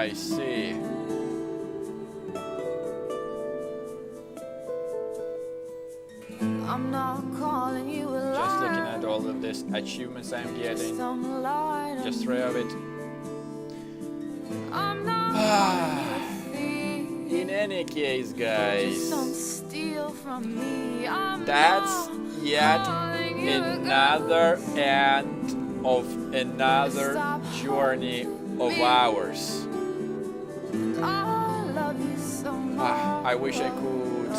I see. I'm not calling you a liar. Just looking at all of these achievements I'm getting. Just three of it. I'm not In any case, guys, don't steal from me. I'm that's not yet calling you a another end of another journey of ours. I love you so much. I wish I could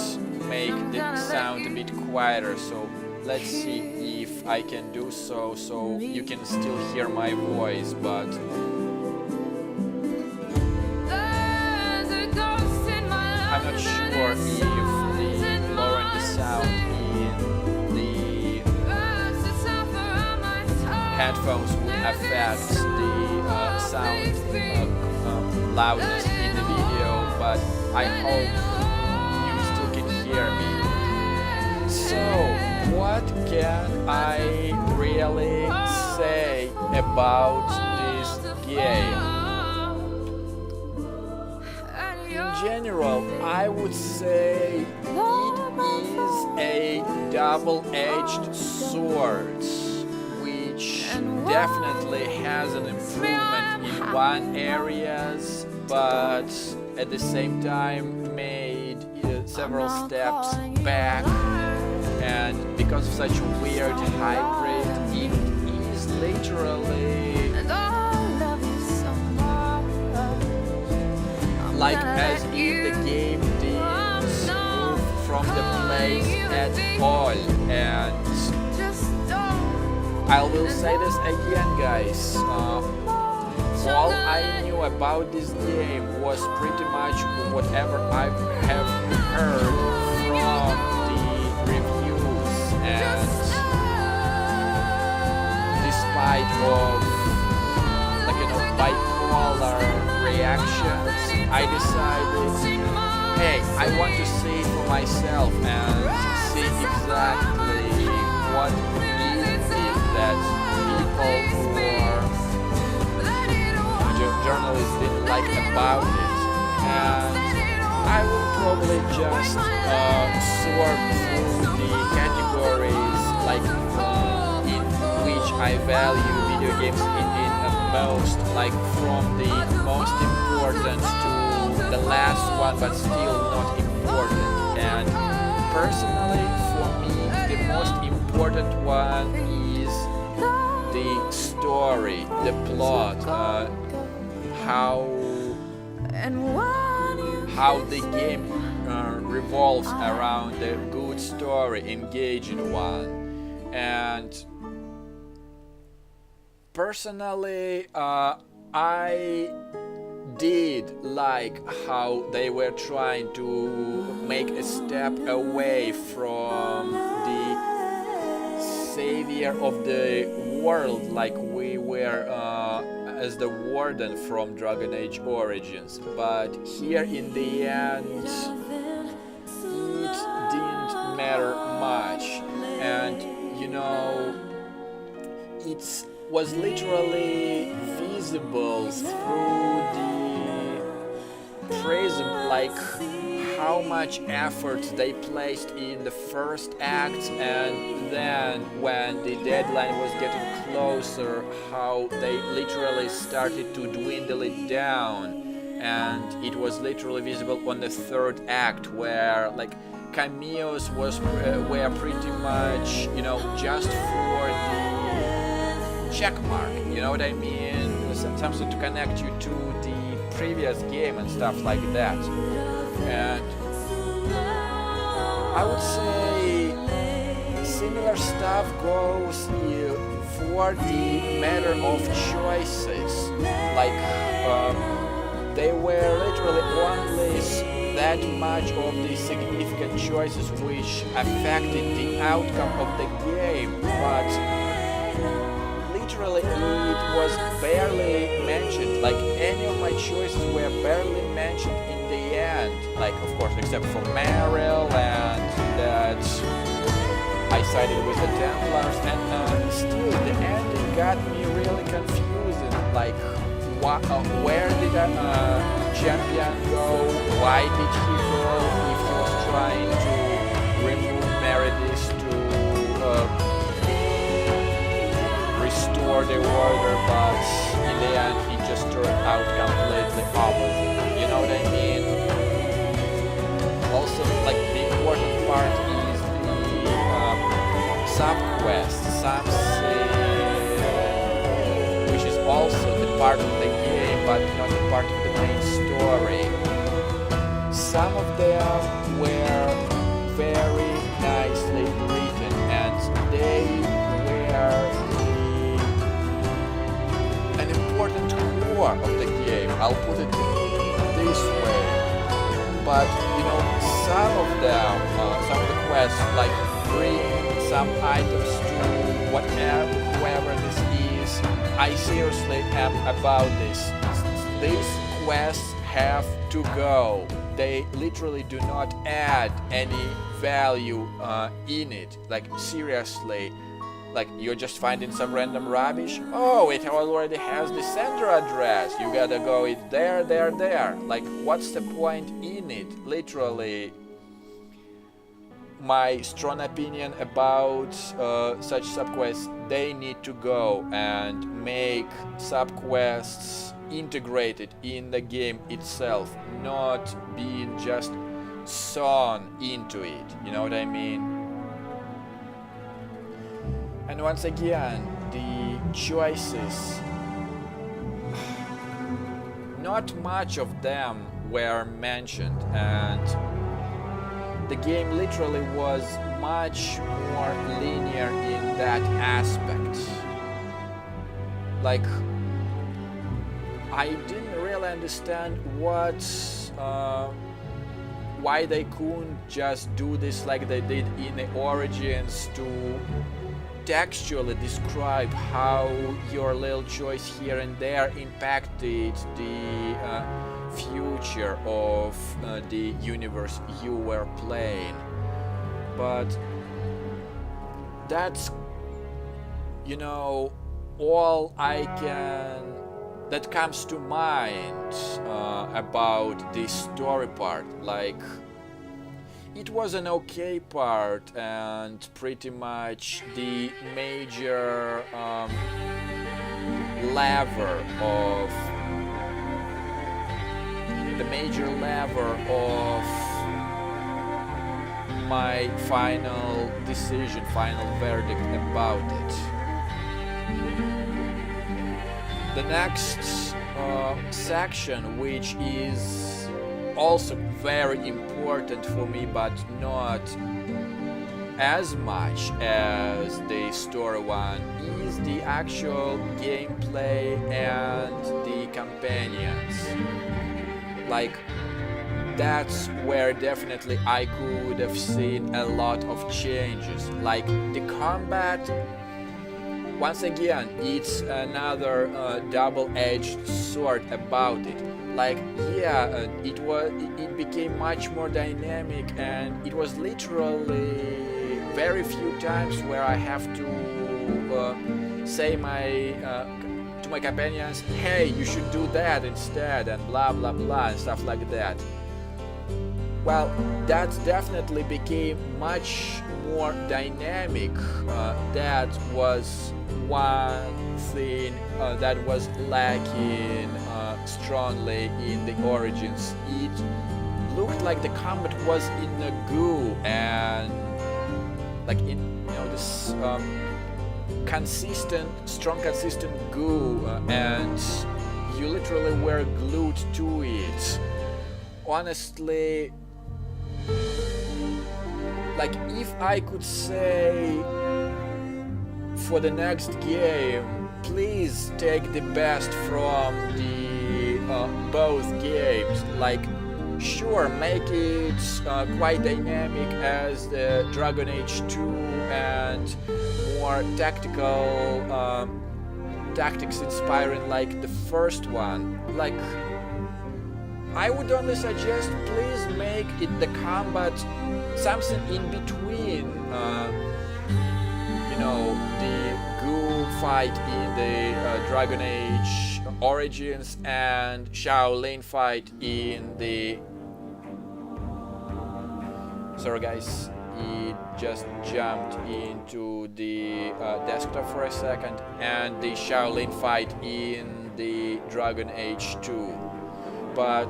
make the sound a bit quieter, so let's see if I can do so you can still hear my voice, but There's a ghost in my life. I'm not sure if the lowering the sound in the headphones would affect the sound loudness in the video, but I hope you still can hear me. So, what can I really say about this game? In general, I would say it is a double-edged sword, which definitely has an improvement in one areas, but at the same time made several steps back, and because of such a weird hybrid, it is literally like as if the game didn't move from the place at all. And I will say this again, guys, all I knew about this game was pretty much whatever I have heard from the reviews, and despite of bipolar reactions, I decided, hey, I want to see it for myself and see exactly what is it that people who are journalists didn't like about it, and I will probably just sort through the categories like in which I value video games in most, like from the most important to the last one but still not important. And personally, for me, the most important one is the story, the plot, how the game revolves around a good story, engaging one. And personally, I did like how they were trying to make a step away from the savior of the world, like we were as the warden from Dragon Age Origins. But here in the end, it didn't matter much, and you know, it was literally visible through the prism, like how much effort they placed in the first act, and then when the deadline was getting closer, how they literally started to dwindle it down. And it was literally visible on the third act, where like cameos were pretty much, you know, just for the check mark, you know what I mean? Something to connect you to the previous game and stuff like that. And I would say similar stuff goes for the matter of choices. Like they were literally only that much of the significant choices which affected the outcome of the game, but literally it was barely mentioned. Like any of my choices were barely mentioned in the end, like of course except for Meryl, and that I sided with the Templars, and still the ending got me really confusing. Like where did champion go? Why did he go? If he was trying to remove Meredith to restore the order, but in the end it just turned out completely opposite. You know what I mean? Also, like the important part is the sub-quest, which is also the part of the game, but not the part of the main story. Some of them were very nicely written, and they were an important core of the game. I'll put it this way. But you know, some of them, some of the quests, like bring some items to whoever this is, I seriously am about this. These quests have to go. They literally do not add any value in it. Like seriously, like you're just finding some random rubbish. Oh, it already has the sender address. You gotta go it there. Like what's the point in it? Literally, my strong opinion about such subquests, they need to go and make subquests integrated in the game itself, not being just sewn into it. You know what I mean? And once again, the choices, not much of them were mentioned, and the game literally was much more linear in that aspect. Like, I didn't really understand why they couldn't just do this like they did in the Origins, to textually describe how your little choice here and there impacted the future of the universe you were playing. But that's, you know, all that comes to mind about the story part. Like, it was an okay part, and pretty much the major lever of my final decision, final verdict about it. The next section, which is also very important for me, but not as much as the story one, is the actual gameplay and the companions. Like, that's where definitely I could have seen a lot of changes. Like the combat, once again, it's another double-edged sword about it. Like, yeah, it became much more dynamic, and it was literally very few times where I have to say to my companions, hey, you should do that instead, and blah blah blah and stuff like that. Well, that definitely became much more dynamic. That was one thing that was lacking strongly in the Origins. It looked like the combat was in a goo, and like in, you know, this strong consistent goo, and you literally were glued to it. Honestly, like, if I could say for the next game, please take the best from the both games. Like, sure, make it quite dynamic as the Dragon Age 2 and more tactics inspiring like the first one. Like, I would only suggest, please make it the combat something in between, you know, the goo fight in the Dragon Age Origins and Shaolin fight in the... Sorry guys, it just jumped into the desktop for a second, and the Shaolin fight in the Dragon Age 2. But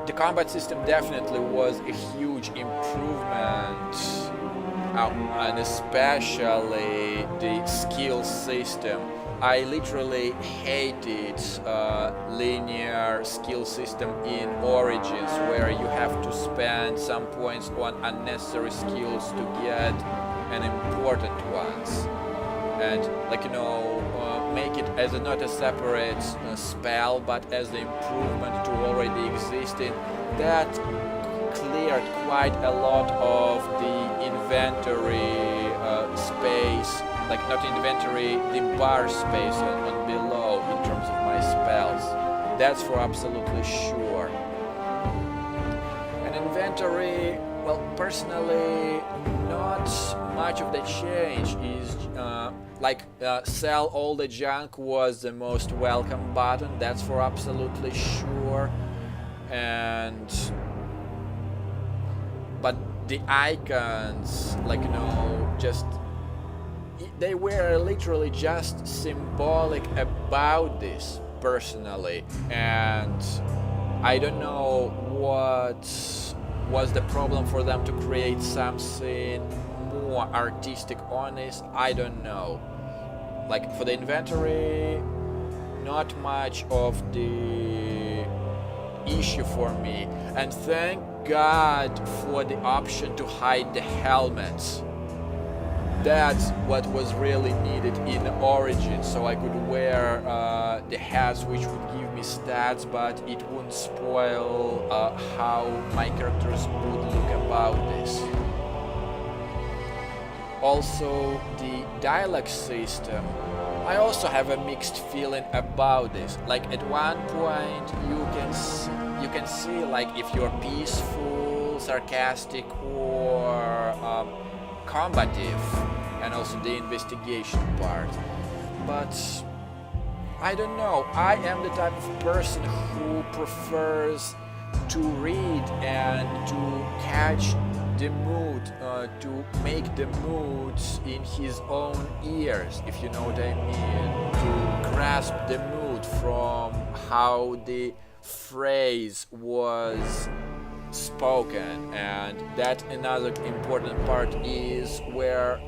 the combat system definitely was a huge improvement, and especially the skill system. I literally hated linear skill system in Origins, where you have to spend some points on unnecessary skills to get an important ones, and make it as not a separate spell but as the improvement to already existing. That cleared quite a lot of the inventory space, like not inventory, the bar space on below in terms of my spells. That's for absolutely sure. And inventory, well, personally, not much of the change is sell all the junk was the most welcome button, that's for absolutely sure. But the icons, they were literally just symbolic about this personally, and I don't know what was the problem for them to create something more artistic on this. I don't know. Like for the inventory, not much of the issue for me, and thank God for the option to hide the helmets. That's what was really needed in Origin, so I could wear the hats which would give me stats, but it wouldn't spoil how my characters would look about this. Also, the dialogue system, I also have a mixed feeling about this. Like at one point you can see like if you're peaceful, sarcastic, or combative, and also the investigation part. But I don't know, I am the type of person who prefers to read and to catch the mood, to make the moods in his own ears, if you know what I mean, to grasp the mood from how the phrase was spoken. And that another important part is where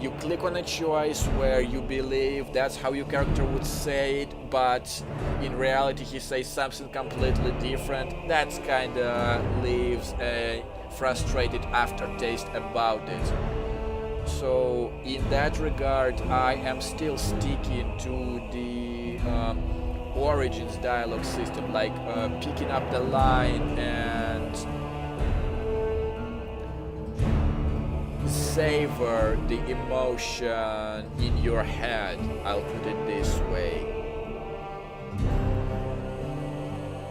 you click on a choice where you believe that's how your character would say it, but in reality he says something completely different. That's kinda leaves a frustrated aftertaste about it. So in that regard, I am still sticking to the Origins dialogue system, like picking up the line and savor the emotion in your head, I'll put it this way.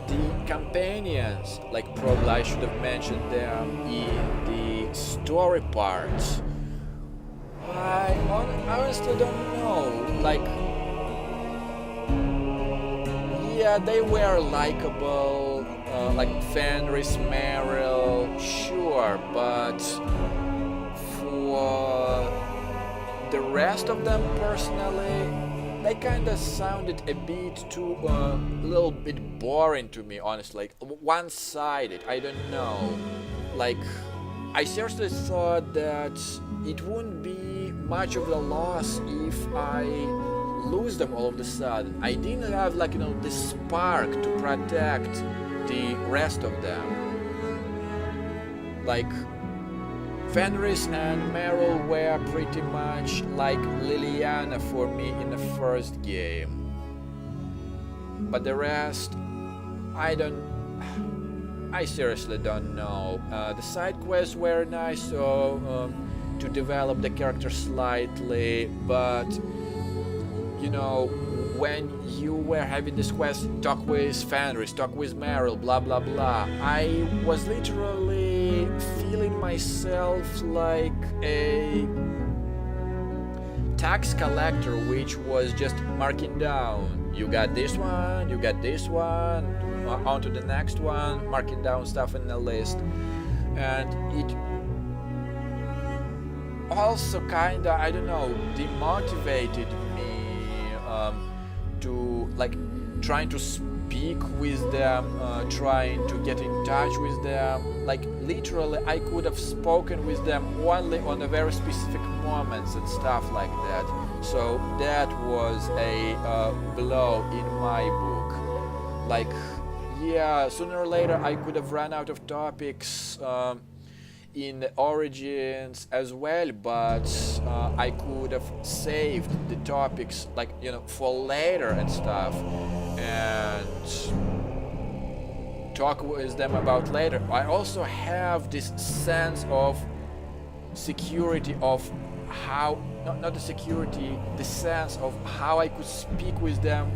The companions, like probably I should have mentioned them in the story part. I honestly don't know, like, yeah, they were likable, like Fenris, Meryl, sure, but for the rest of them personally, they kinda sounded a bit too, little bit boring to me, honestly, like one-sided, I don't know. Like, I seriously thought that it wouldn't be much of a loss if I lose them all of a sudden. I didn't have this spark to protect the rest of them. Like Fenris and Meryl were pretty much like Liliana for me in the first game. But the rest, I seriously don't know. The side quests were nice, so to develop the character slightly, but when you were having this quest, talk with Fenris, talk with Meryl, blah blah blah, I was literally feeling myself like a tax collector which was just marking down, you got this one, you got this one, on to the next one, marking down stuff in the list. And it also kinda, I don't know, demotivated me to like trying to speak with them, trying to get in touch with them. Like literally, I could have spoken with them only on a very specific moments and stuff like that. So that was a blow in my book. Like, yeah, sooner or later I could have run out of topics in the Origins as well, but I could have saved the topics, like, you know, for later and stuff, and talk with them about later. I also have this sense of security of how, not the security, the sense of how I could speak with them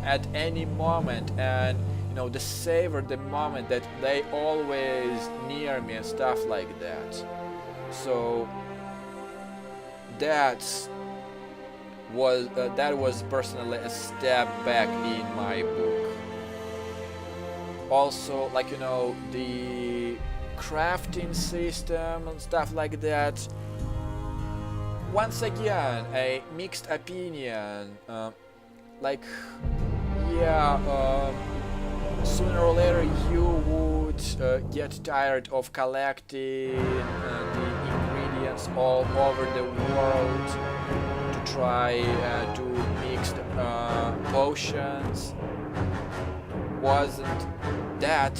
at any moment, and you know, the savor the moment that they always near me and stuff like that. So that was personally a step back in my book. Also, like, you know, the crafting system and stuff like that. Once again, a mixed opinion. Like, yeah. Sooner or later you would get tired of collecting the ingredients all over the world to try to mix potions. Wasn't that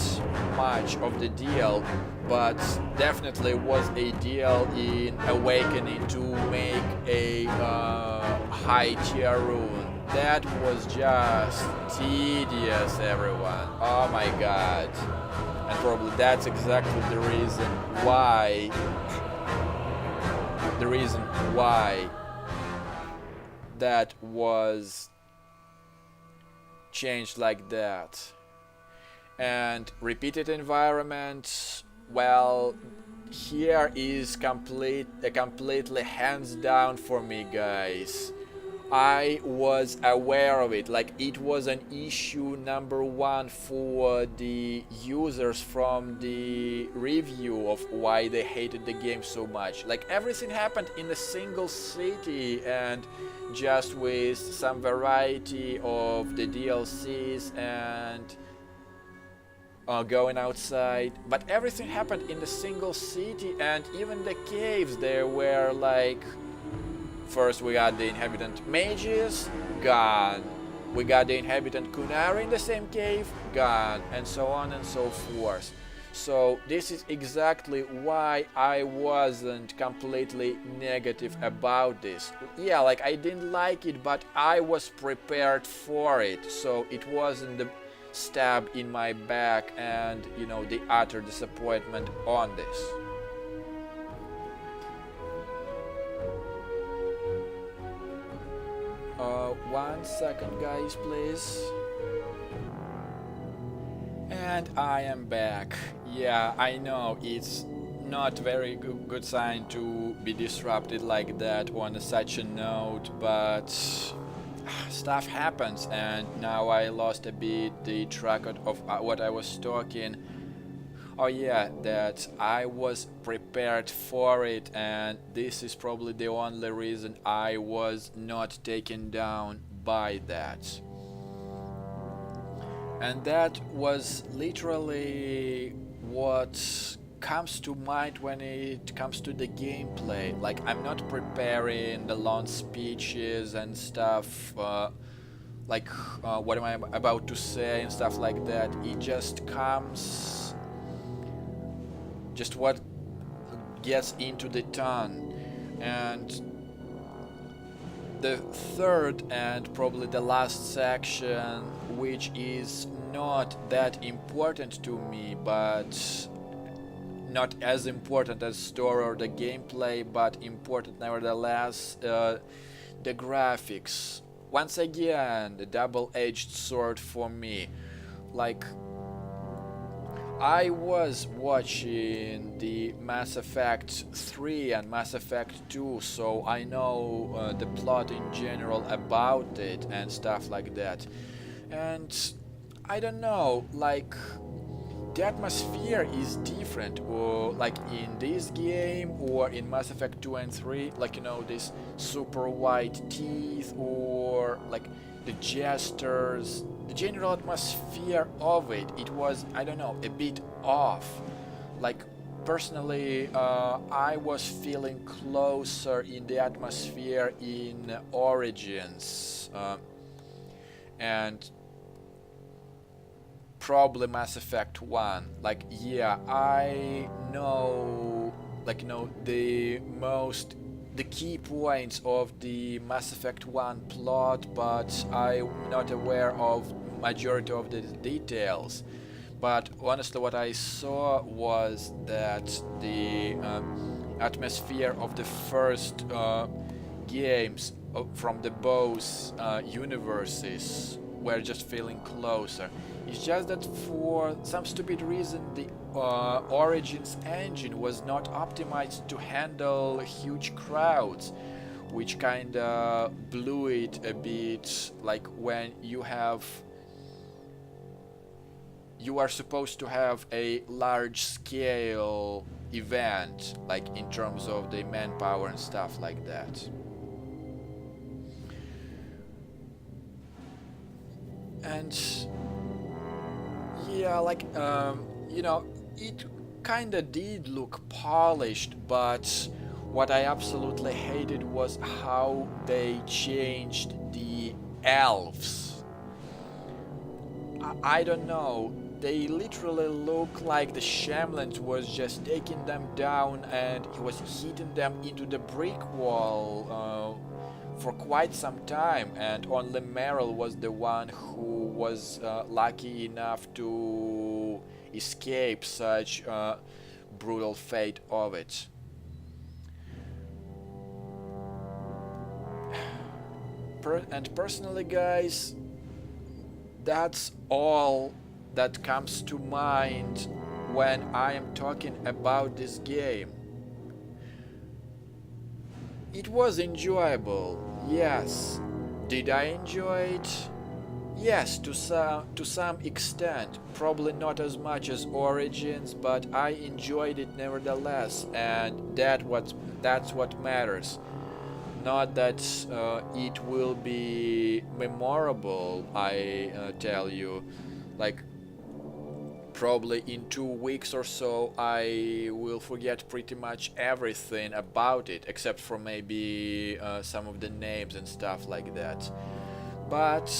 much of the deal, but definitely was a deal in Awakening to make a high tier rune. That was just tedious, everyone. Oh my god. And probably that's exactly the reason why that was changed like that. And repeated environment, well, here is completely hands down for me, guys. I was aware of it, like it was an issue number one for the users from the review of why they hated the game so much. Like everything happened in a single city and just with some variety of the DLCs and going outside, but everything happened in the single city, and even the caves, they were like, first we got the inhabitant mages, gone. We got the inhabitant Kunari in the same cave, gone, and so on and so forth. So this is exactly why I wasn't completely negative about this. Yeah, like I didn't like it, but I was prepared for it, so it wasn't the stab in my back and, you know, the utter disappointment on this. One second, guys, please. And I am back. Yeah, I know it's not very good sign to be disrupted like that on such a note, but stuff happens, and now I lost a bit the track of what I was talking. Oh yeah, that I was prepared for it, and this is probably the only reason I was not taken down by that. And that was literally what comes to mind when it comes to the gameplay. Like, I'm not preparing the long speeches and stuff, like what am I about to say and stuff like that. It just comes, just what gets into the tongue. And the third and probably the last section, which is not that important to me, but not as important as story or the gameplay, but important nevertheless, the graphics. Once again, the double-edged sword for me. Like, I was watching the Mass Effect 3 and Mass Effect 2, so I know the plot in general about it and stuff like that. And I don't know, like the atmosphere is different, or like in this game or in Mass Effect 2 and 3, like this super white teeth, or like the gestures, the general atmosphere of it was, I don't know, a bit off. Like personally, I was feeling closer in the atmosphere in Origins, and probably Mass Effect 1. Like, yeah, I know, like, the key points of the Mass Effect 1 plot, but I'm not aware of majority of the details. But honestly, what I saw was that the atmosphere of the first games from the both universes were just feeling closer. It's just that for some stupid reason the Origins engine was not optimized to handle huge crowds, which kinda blew it a bit. Like when you are supposed to have a large scale event, like in terms of the manpower and stuff like that. And yeah, like it kinda did look polished, but what I absolutely hated was how they changed the elves. I don't know, they literally look like the Shamlands was just taking them down and he was hitting them into the brick wall for quite some time, and only Meryl was the one who was lucky enough to escape such brutal fate of it. And personally, guys, that's all that comes to mind when I am talking about this game. It was enjoyable, yes. Did I enjoy it? Yes, to some extent. Probably not as much as Origins, but I enjoyed it nevertheless, and that's what matters. Not that it will be memorable, I tell you. Like, probably in 2 weeks or so I will forget pretty much everything about it, except for maybe some of the names and stuff like that. But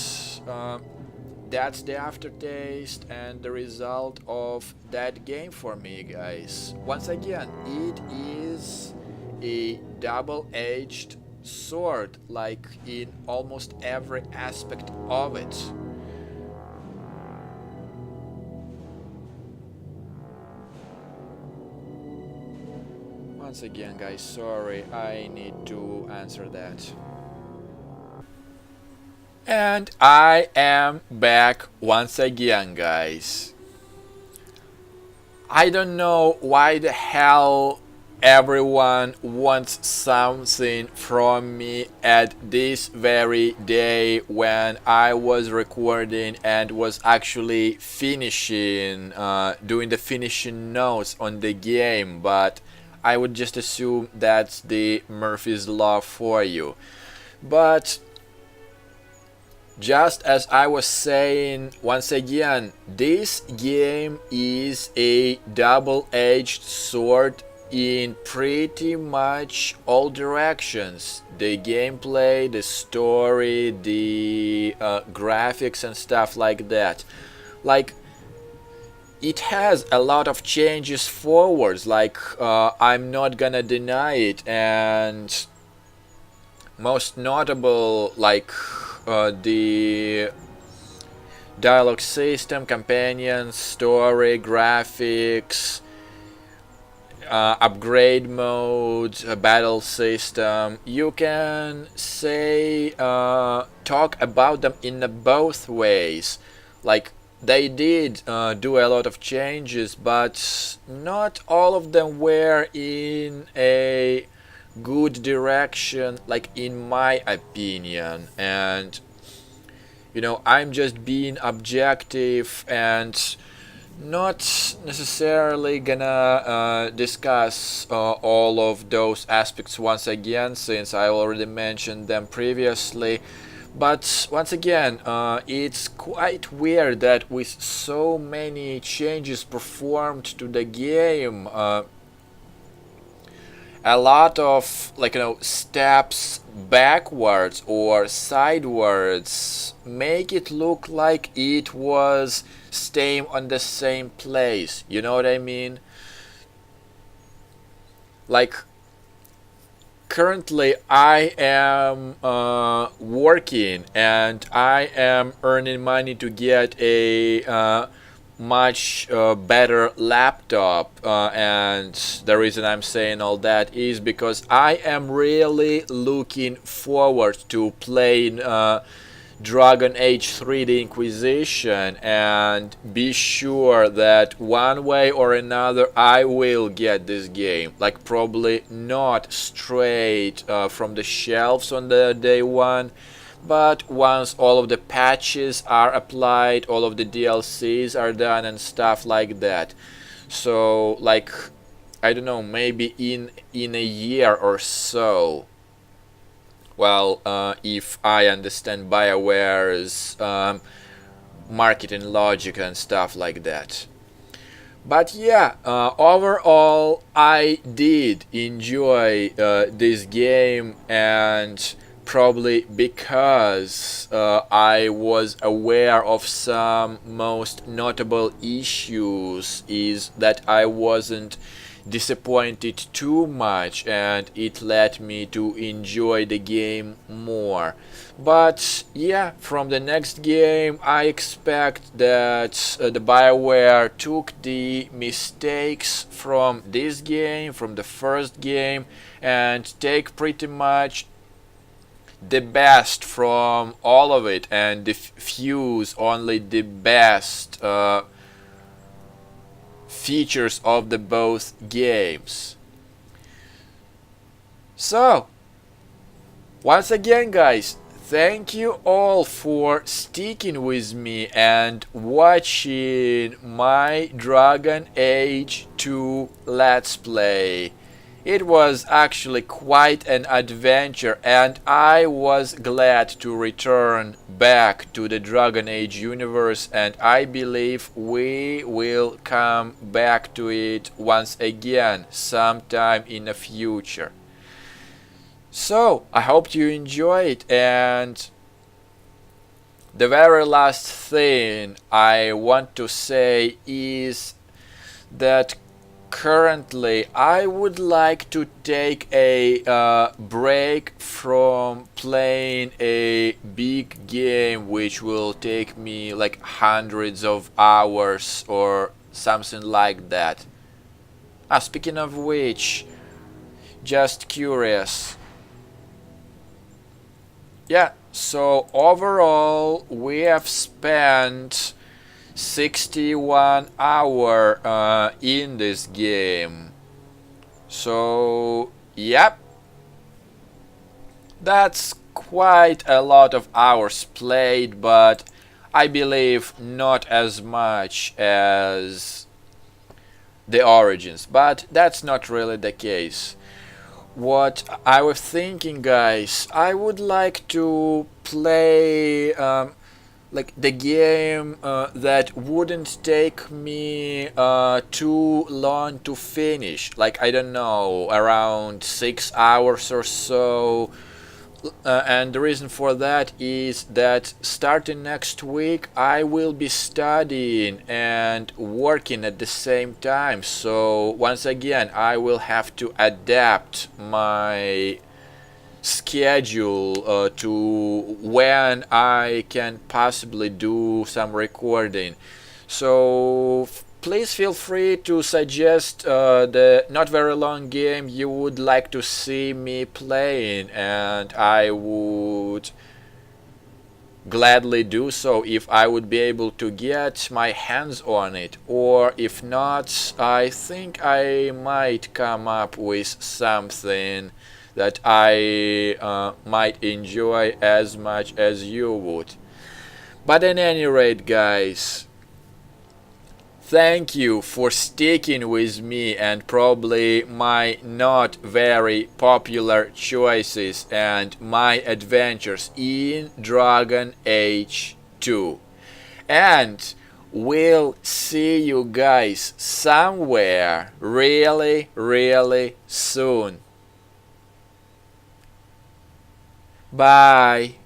that's the aftertaste and the result of that game for me, guys. Once again, it is a double-edged sword, like in almost every aspect of it. Once again, guys, sorry, I need to answer that. And I am back once again, guys. I don't know why the hell everyone wants something from me at this very day when I was recording and was actually finishing, doing the finishing notes on the game, but I would just assume that's the Murphy's Law for you. But just as I was saying, once again, this game is a double-edged sword in pretty much all directions. The gameplay, the story, the graphics and stuff like that. Like, it has a lot of changes forwards, like I'm not gonna deny it, and most notable, like the dialogue system, companions, story, graphics, upgrade modes, battle system. You can say talk about them in both ways. Like they did do a lot of changes, but not all of them were in a good direction, like in my opinion. And I'm just being objective and not necessarily gonna discuss all of those aspects once again, since I already mentioned them previously. But once again, it's quite weird that with so many changes performed to the game, a lot of steps backwards or sidewards make it look like it was staying on the same place. You know what I mean? Like, currently I am working and I am earning money to get a much better laptop, and the reason I'm saying all that is because I am really looking forward to playing Dragon Age 3 The Inquisition, and be sure that one way or another I will get this game. Like, probably not straight from the shelves on the day one, but once all of the patches are applied, all of the DLCs are done and stuff like that. So, like, I don't know, maybe in a year or so. Well, if I understand BioWare's marketing logic and stuff like that. But yeah, overall, I did enjoy this game, and probably because I was aware of some most notable issues, is that I wasn't disappointed too much, and it led me to enjoy the game more. But yeah, from the next game I expect that the BioWare took the mistakes from this game, from the first game, and take pretty much the best from all of it and diffuse only the best features of the both games. So, once again, guys, thank you all for sticking with me and watching my Dragon Age 2 Let's Play. It was actually quite an adventure, and I was glad to return back to the Dragon Age universe, and I believe we will come back to it once again sometime in the future. So, I hope you enjoy it, and the very last thing I want to say is that currently I would like to take a break from playing a big game which will take me like hundreds of hours or something like that. Speaking of which, just curious. Yeah, so overall we have spent 61 hour in this game. So yep, that's quite a lot of hours played, but I believe not as much as the Origins, but that's not really the case. What I was thinking, guys, I would like to play like the game that wouldn't take me too long to finish, like, I don't know, around 6 hours or so. And the reason for that is that starting next week I will be studying and working at the same time, so once again I will have to adapt my schedule to when I can possibly do some recording. So please feel free to suggest the not very long game you would like to see me playing, and I would gladly do so if I would be able to get my hands on it, or if not, I think I might come up with something that I might enjoy as much as you would. But at any rate, guys, thank you for sticking with me and probably my not very popular choices and my adventures in Dragon Age 2. And we'll see you guys somewhere really, really soon. Bye.